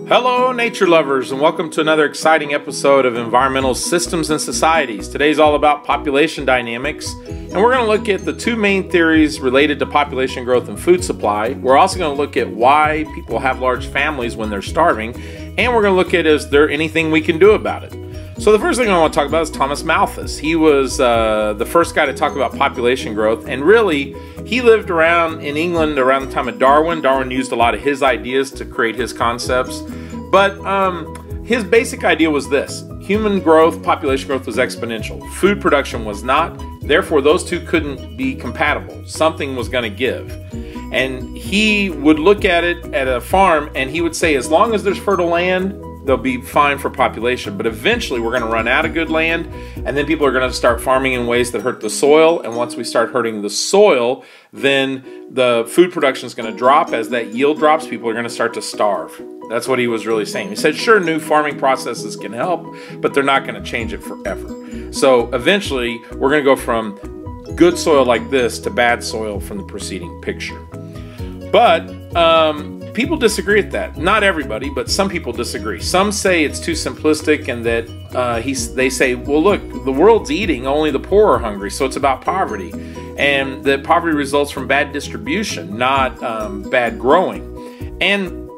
Hello, nature lovers, and welcome to another exciting episode of Environmental Systems and Societies. Today's all about population dynamics, and we're going to look at the two main theories related to population growth and food supply. We're also going to look at why people have large families when they're starving, and we're going to look at is there anything we can do about it. So the first thing I want to talk about is Thomas Malthus. He was the first guy to talk about population growth, and really, he lived around in England around the time of Darwin. Darwin used a lot of his ideas to create his concepts, but his basic idea was this. Human growth, population growth was exponential. Food production was not, therefore those two couldn't be compatible. Something was going to give. And he would look at it at a farm and he would say, as long as there's fertile land, they'll be fine for population, but eventually we're going to run out of good land, and then people are going to start farming in ways that hurt the soil, and once we start hurting the soil, then the food production is going to drop. As that yield drops, people are going to start to starve. That's what he was really saying. He said, sure, new farming processes can help, but they're not going to change it forever. So eventually, we're going to go from good soil like this to bad soil from the preceding picture. But people disagree with that. Not everybody, but some people disagree. Some say it's too simplistic and that they say, well, look, the world's eating, only the poor are hungry, so it's about poverty. And that poverty results from bad distribution, not bad growing. And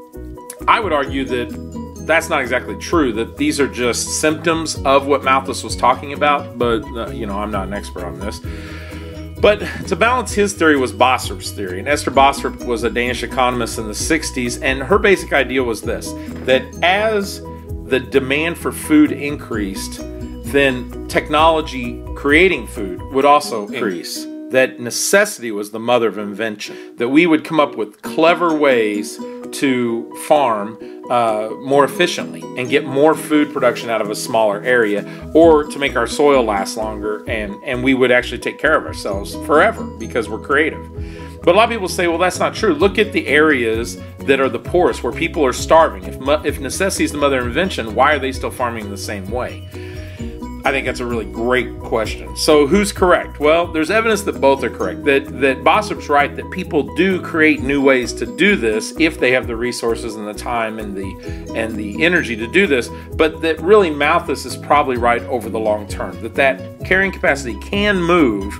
I would argue that that's not exactly true, that these are just symptoms of what Malthus was talking about, but, I'm not an expert on this. But to balance his theory was Bostrup's theory, and Esther Bostrup was a Danish economist in the 60s, and her basic idea was this, that as the demand for food increased, then technology creating food would also increase. That necessity was the mother of invention, that we would come up with clever ways to farm more efficiently and get more food production out of a smaller area, or to make our soil last longer, and we would actually take care of ourselves forever because we're creative. But a lot of people say, well, that's not true. Look at the areas that are the poorest, where people are starving. If necessity is the mother of invention, why are they still farming the same way? I think that's a really great question. So who's correct? Well, there's evidence that both are correct. That Bostrup's right, that people do create new ways to do this if they have the resources and the time and the energy to do this. But that really Malthus is probably right over the long term. That carrying capacity can move,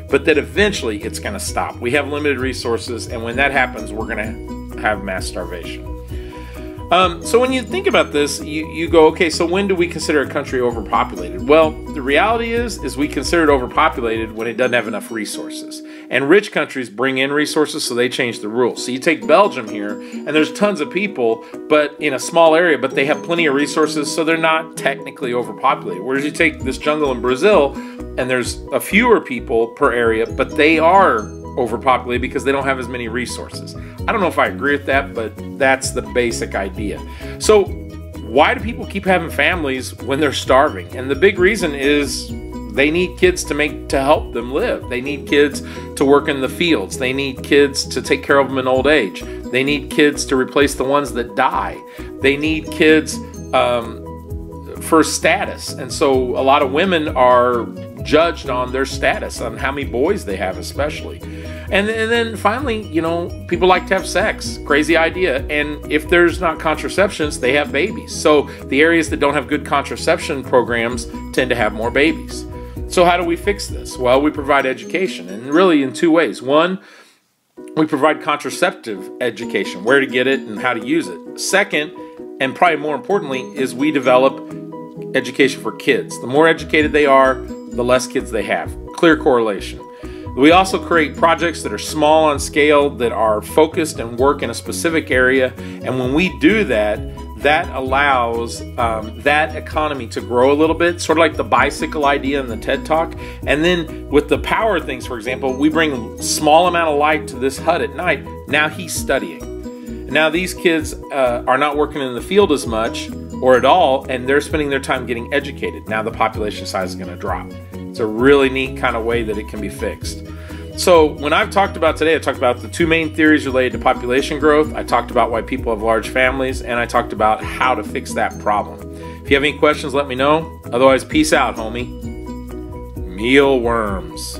but that eventually it's going to stop. We have limited resources, and when that happens, we're going to have mass starvation. So when you think about this, you go, okay, so when do we consider a country overpopulated? Well, the reality is we consider it overpopulated when it doesn't have enough resources. And rich countries bring in resources, so they change the rules. So you take Belgium here, and there's tons of people, but in a small area, but they have plenty of resources, so they're not technically overpopulated. Whereas you take this jungle in Brazil, and there's a fewer people per area, but they are overpopulated because they don't have as many resources. I don't know if I agree with that, but that's the basic idea. So why do people keep having families when they're starving? And the big reason is they need kids to help them live. They need kids to work in the fields. They need kids to take care of them in old age. They need kids to replace the ones that die. They need kids for status. And so a lot of women are judged on their status, on how many boys they have especially. And then finally, people like to have sex. Crazy idea. And if there's not contraceptions, they have babies. So the areas that don't have good contraception programs tend to have more babies. So how do we fix this? Well, we provide education, and really in two ways. One, we provide contraceptive education, where to get it and how to use it. Second, and probably more importantly, is we develop education for kids. The more educated they are, the less kids they have. Clear correlation. We also create projects that are small on scale, that are focused and work in a specific area. And when we do that, that allows that economy to grow a little bit, sort of like the bicycle idea in the TED Talk. And then with the power things, for example, we bring a small amount of light to this hut at night. Now he's studying. Now these kids are not working in the field as much or at all, and they're spending their time getting educated. Now the population size is going to drop. It's a really neat kind of way that it can be fixed. So when I've talked about today, I talked about the two main theories related to population growth. I talked about why people have large families, and I talked about how to fix that problem. If you have any questions, let me know. Otherwise, peace out, homie. Mealworms.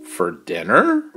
For dinner?